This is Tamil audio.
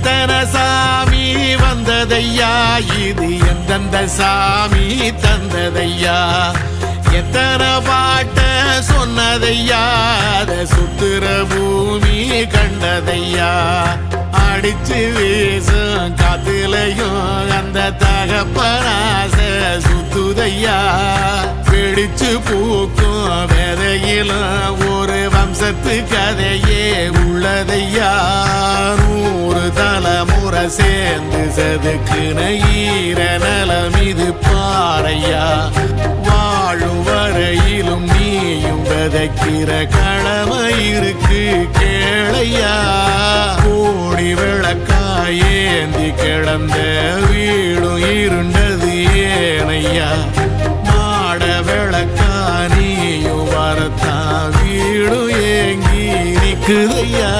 எத்தனை சாமி வந்ததையா இது எந்தெந்த சாமி தந்ததையா எத்தனை பாட்ட சொன்னதையா அத சுத்துற பூமி கண்டதையா அடிச்சு வீசும் காத்துலையும் அந்த தகப்பனாச சுத்துதையா பிடிச்சு பூக்கும் விதையிலும் ஒரு வம்சத்து கதையே உள்ளதையா 100 தலைமுறை சேர்ந்து செதுக்குன ஈர நலம் இது பாறையா வாழும் வரையிலும் நீயும் விதைக்கிற கடமை இருக்கு கேளையா கோடி விளக்காயேந்தி கிடந்த வீடும் இருண்டது ஏனையா மாட விளக்கா நீயும் வரத்தான் வீடும் ஏங்கி நிக்குதையா